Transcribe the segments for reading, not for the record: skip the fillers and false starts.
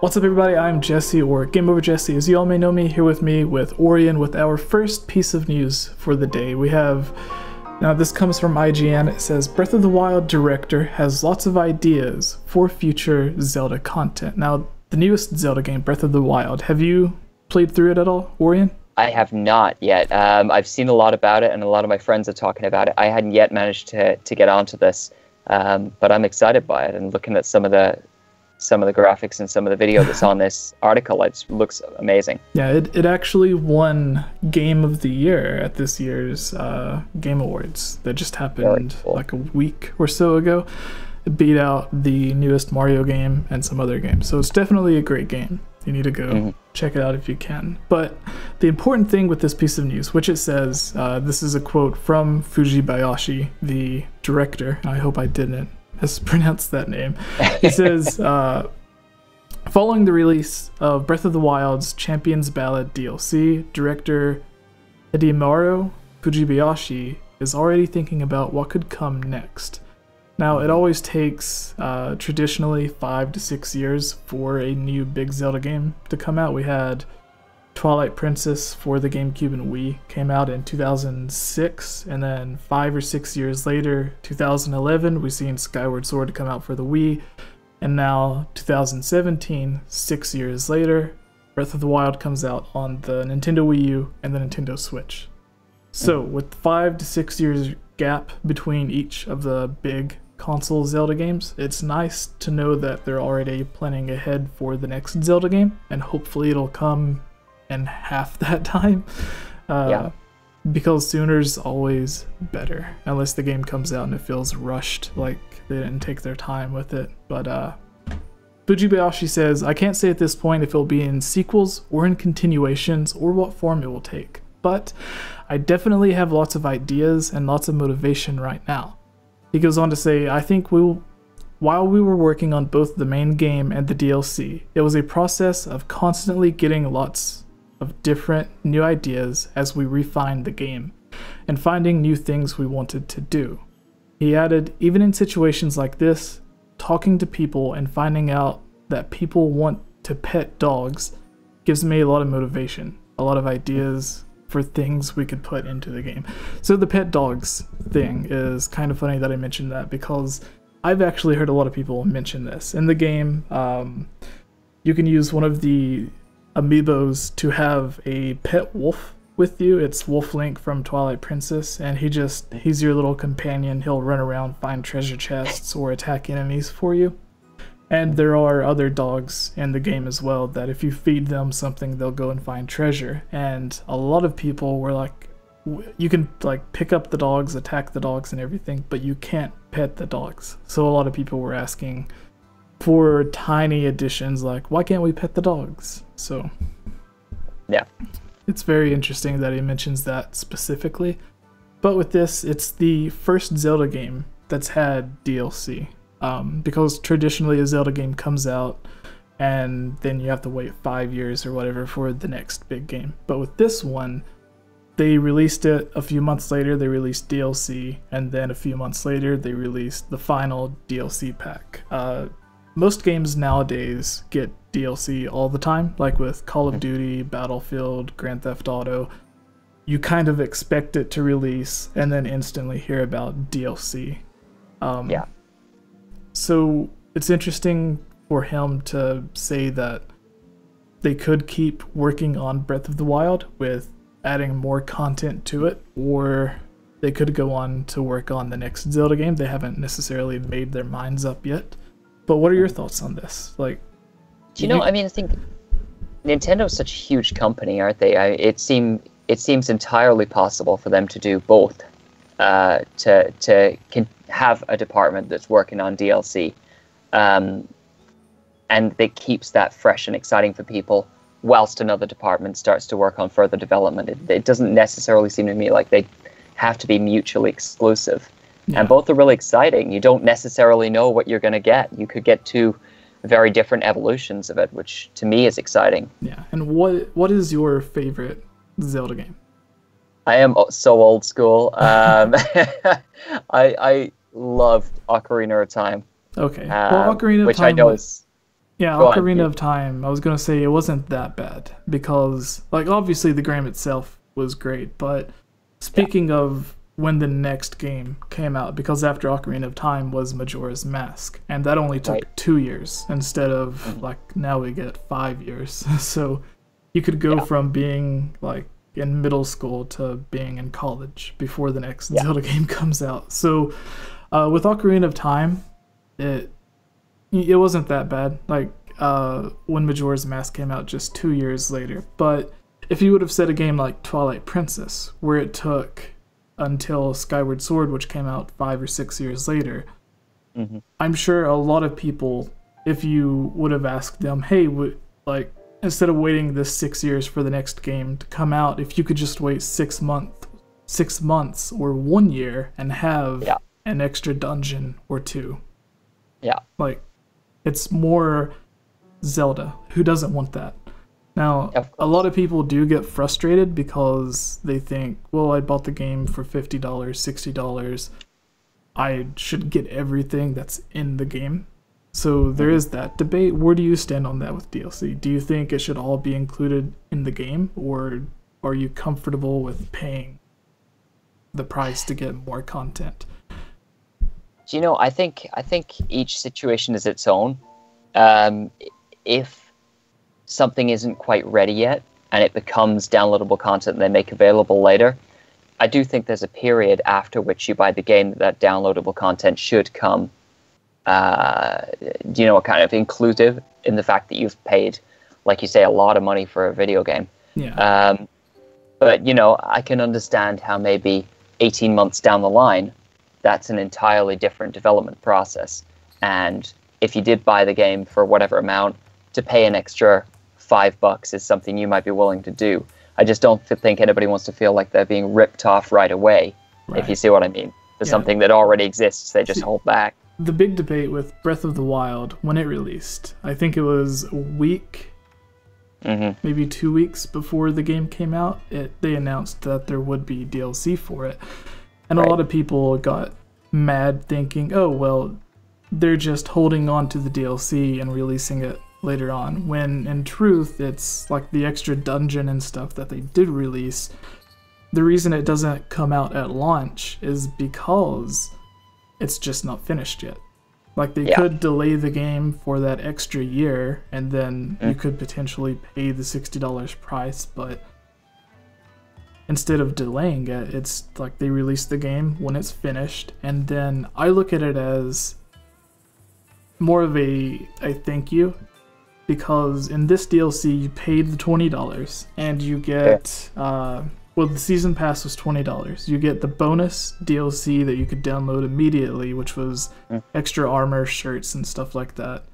What's up everybody, I'm Jesse, or GameOverJesse as you all may know me, here with me with Orion with our first piece of news for the day. We have, now this comes from IGN, it says, Breath of the Wild director has lots of ideas for future Zelda content. Now, the newest Zelda game, Breath of the Wild, have you played through it at all, Orion? I have not yet. I've seen a lot about it, and a lot of my friends are talking about it. I hadn't yet managed to get onto this, but I'm excited by it, and looking at some of the graphics and some of the video that's on this article, it looks amazing. Yeah, it actually won Game of the Year at this year's Game Awards that just happened Cool. like a week or so ago. It beat out the newest Mario game and some other games, so it's definitely a great game. You need to go check it out if you can. But the important thing with this piece of news, which it says, this is a quote from Fujibayashi, the director, I hope I didn't mispronounce that name. He says, following the release of Breath of the Wild's Champion's Ballad DLC, director Hidemaru Fujibayashi is already thinking about what could come next. Now, it always takes traditionally 5 to 6 years for a new big Zelda game to come out. We had Twilight Princess for the GameCube and Wii came out in 2006, and then 5 or 6 years later, 2011, we've seen Skyward Sword come out for the Wii, and now 2017, 6 years later, Breath of the Wild comes out on the Nintendo Wii U and the Nintendo Switch. So with 5 to 6 years gap between each of the big console Zelda games, it's nice to know that they're already planning ahead for the next Zelda game, and hopefully it'll come in half that time. Because sooner's always better, unless the game comes out and it feels rushed, like they didn't take their time with it. But Fujibayashi says, I can't say at this point if it'll be in sequels or in continuations or what form it will take, but I definitely have lots of ideas and lots of motivation right now. He goes on to say, I think while we were working on both the main game and the DLC, it was a process of constantly getting lots of different new ideas as we refined the game and finding new things we wanted to do. He added, even in situations like this, talking to people and finding out that people want to pet dogs gives me a lot of motivation, a lot of ideas for things we could put into the game. So the pet dogs thing is kind of funny that I mentioned that, because I've actually heard a lot of people mention this. In the game, you can use one of the amiibos to have a pet wolf with you. It's Wolf Link from Twilight Princess, and he's your little companion. He'll run around, find treasure chests, or attack enemies for you. And there are other dogs in the game as well that if you feed them something, they'll go and find treasure. And a lot of people were like, you can like pick up the dogs, attack the dogs and everything, but you can't pet the dogs. So a lot of people were asking for tiny additions like, why can't we pet the dogs? So yeah, it's very interesting that he mentions that specifically. But with this, it's the first Zelda game that's had DLC. Because traditionally a Zelda game comes out and then you have to wait 5 years or whatever for the next big game. But with this one, they released it a few months later, they released DLC, and then a few months later they released the final DLC pack. Most games nowadays get DLC all the time, like with Call of Duty, Battlefield, Grand Theft Auto. You kind of expect it to release and then instantly hear about DLC. So it's interesting for him to say that they could keep working on Breath of the Wild with adding more content to it, or they could go on to work on the next Zelda game. They haven't necessarily made their minds up yet. But what are your thoughts on this? Like, do you know? I mean, I think Nintendo's such a huge company, aren't they? It seems entirely possible for them to do both. To have a department that's working on DLC, and that keeps that fresh and exciting for people, whilst another department starts to work on further development. It doesn't necessarily seem to me like they have to be mutually exclusive. Yeah. And both are really exciting. You don't necessarily know what you're going to get. You could get two very different evolutions of it, which to me is exciting. Yeah. And what is your favorite Zelda game? I am so old school. I loved Ocarina of Time. Okay. Well, Ocarina of which Time, I know is Yeah, Go on. Ocarina of Time, I was going to say it wasn't that bad because, like, obviously the game itself was great, but speaking of when the next game came out, because after Ocarina of Time was Majora's Mask, and that only took 2 years instead of, like, now we get 5 years. So you could go from being, like, in middle school to being in college before the next Zelda game comes out. So with Ocarina of Time, it wasn't that bad. Like when Majora's Mask came out just 2 years later. But if you would have said a game like Twilight Princess, where it took until Skyward Sword, which came out 5 or 6 years later, I'm sure a lot of people, if you would have asked them, hey, like, instead of waiting this 6 years for the next game to come out, if you could just wait 6 months or 1 year and have an extra dungeon or two. Yeah. Like, it's more Zelda. Who doesn't want that? Now, a lot of people do get frustrated because they think, well, I bought the game for $50, $60. I should get everything that's in the game. So there is that debate. Where do you stand on that with DLC? Do you think it should all be included in the game, or are you comfortable with paying the price to get more content? Do you know, I think each situation is its own. If something isn't quite ready yet and it becomes downloadable content and they make available later, I do think there's a period after which you buy the game that downloadable content should come, kind of inclusive in the fact that you've paid, like you say, a lot of money for a video game. Yeah. But, I can understand how maybe 18 months down the line, that's an entirely different development process. And if you did buy the game for whatever amount, to pay an extra $5 is something you might be willing to do. I just don't think anybody wants to feel like they're being ripped off right away, if you see what I mean. For something that already exists, they just hold back. The big debate with Breath of the Wild, when it released, I think it was a week, maybe 2 weeks before the game came out, they announced that there would be DLC for it. And a lot of people got mad thinking, oh, well, they're just holding on to the DLC and releasing it later on, when in truth it's like the extra dungeon and stuff that they did release. The reason it doesn't come out at launch is because it's just not finished yet. Like, they could delay the game for that extra year and then you could potentially pay the $60 price, but instead of delaying it, it's like they release the game when it's finished. And then I look at it as more of a thank you, because in this DLC you paid the $20 and you get well, the season pass was $20. You get the bonus DLC that you could download immediately, which was extra armor, shirts, and stuff like that.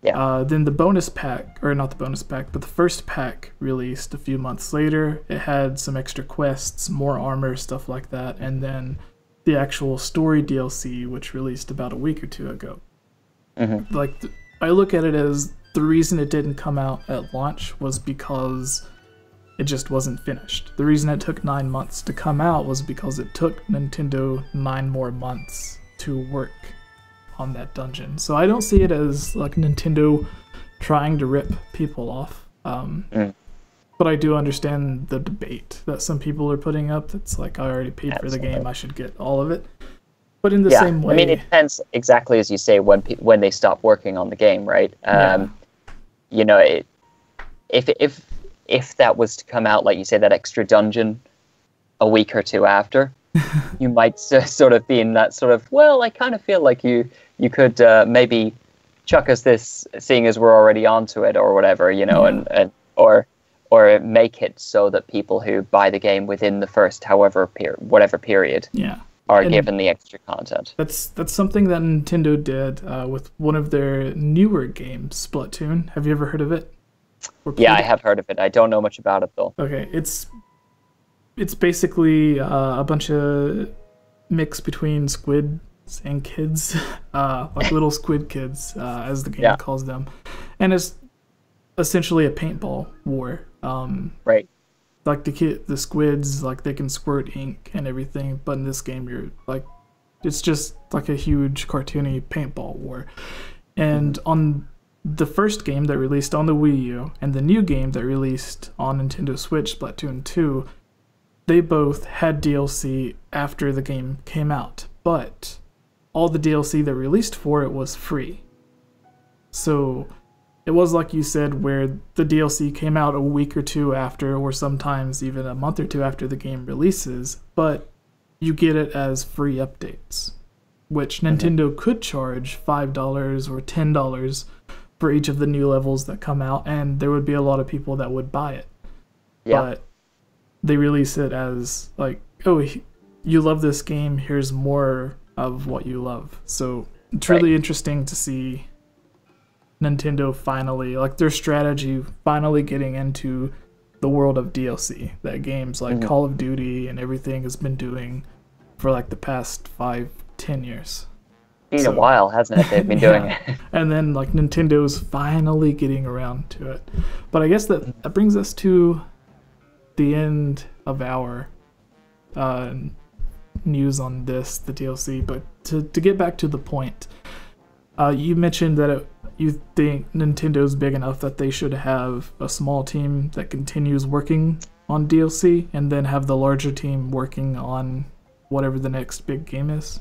Then the bonus pack, or not the bonus pack, but the first pack released a few months later. It had some extra quests, more armor, stuff like that, and then the actual story DLC, which released about a week or two ago. Like, I look at it as the reason it didn't come out at launch was because it just wasn't finished. The reason it took 9 months to come out was because it took Nintendo 9 more months to work on that dungeon. So I don't see it as like Nintendo trying to rip people off. But I do understand the debate that some people are putting up. That's like, I already paid for the game, I should get all of it. But in the same way, I mean, it depends exactly as you say when they stop working on the game, right? You know, if that was to come out, like you say, that extra dungeon a week or two after, you might sort of be in that sort of, well, I kind of feel like you could maybe chuck us this, seeing as we're already onto it or whatever, you know, and or make it so that people who buy the game within the first whatever period are given the extra content. That's something that Nintendo did with one of their newer games, Splatoon. Have you ever heard of it? Yeah, I have heard of it. I don't know much about it, though. Okay, it's basically a bunch of mix between squids and kids, like little squid kids, as the game calls them. And it's essentially a paintball war. Right. Like the squids, like they can squirt ink and everything, but in this game you're like, it's just like a huge cartoony paintball war. And on the first game that released on the Wii U and the new game that released on Nintendo Switch, Splatoon 2, they both had DLC after the game came out, but all the DLC that released for it was free. So it was like you said, where the DLC came out a week or two after, or sometimes even a month or two after the game releases, but you get it as free updates, which Nintendo could charge $5 or $10 for each of the new levels that come out, and there would be a lot of people that would buy it. Yeah. But they release it as like, oh, you love this game, here's more of what you love. So it's really interesting to see Nintendo finally, like their strategy, finally getting into the world of DLC that games like Call of Duty and everything has been doing for like the past 5-10 years. It's been a while, hasn't it? They've been doing it. And then like Nintendo's finally getting around to it. But I guess that brings us to the end of our news on this, the DLC. But to get back to the point, you mentioned that you think Nintendo's big enough that they should have a small team that continues working on DLC and then have the larger team working on whatever the next big game is.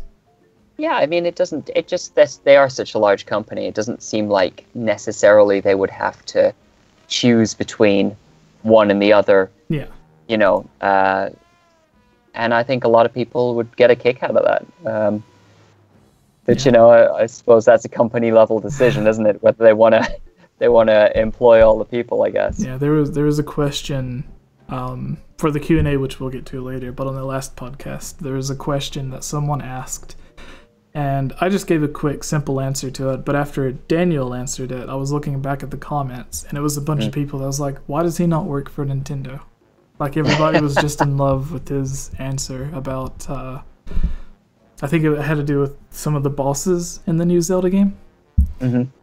Yeah, I mean, they are such a large company. It doesn't seem like necessarily they would have to choose between one and the other. Yeah. You know, and I think a lot of people would get a kick out of that. But you know, I suppose that's a company level decision, isn't it? Whether they want to employ all the people, I guess. Yeah, there was a question for the Q&A, which we'll get to later. But on the last podcast, there was a question that someone asked, and I just gave a quick, simple answer to it. But after Daniel answered it, I was looking back at the comments, and it was a bunch of people that was like, "Why does he not work for Nintendo?" Like everybody was just in love with his answer about. I think it had to do with some of the bosses in the new Zelda game.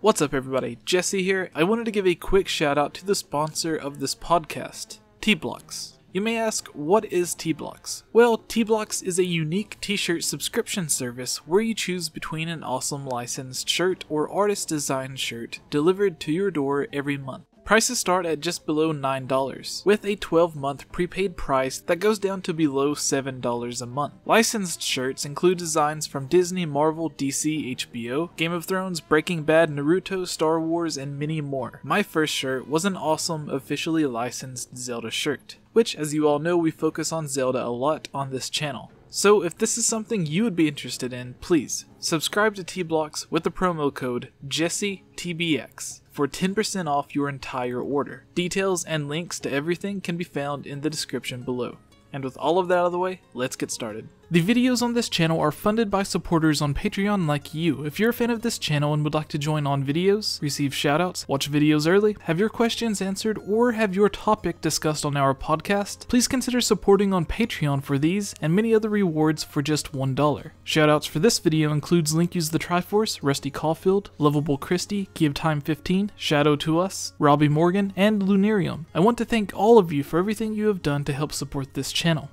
What's up, everybody? Jesse here. I wanted to give a quick shout out to the sponsor of this podcast, T-Blocks. You may ask, what is T-Blocks? Well, T-Blocks is a unique t-shirt subscription service where you choose between an awesome licensed shirt or artist designed shirt delivered to your door every month. Prices start at just below $9, with a 12-month prepaid price that goes down to below $7 a month. Licensed shirts include designs from Disney, Marvel, DC, HBO, Game of Thrones, Breaking Bad, Naruto, Star Wars, and many more. My first shirt was an awesome, officially licensed Zelda shirt, which, as you all know, we focus on Zelda a lot on this channel. So if this is something you would be interested in, please subscribe to T-Blocks with the promo code JesseTBX for 10% off your entire order. Details and links to everything can be found in the description below. And with all of that out of the way, let's get started. The videos on this channel are funded by supporters on Patreon like you. If you're a fan of this channel and would like to join on videos, receive shoutouts, watch videos early, have your questions answered, or have your topic discussed on our podcast, please consider supporting on Patreon for these and many other rewards for just $1. Shoutouts for this video includes Link Use the Triforce, Rusty Caulfield, Lovable Christie, Give Time 15, Shadow to Us, Robbie Morgan, and Lunarium. I want to thank all of you for everything you have done to help support this channel.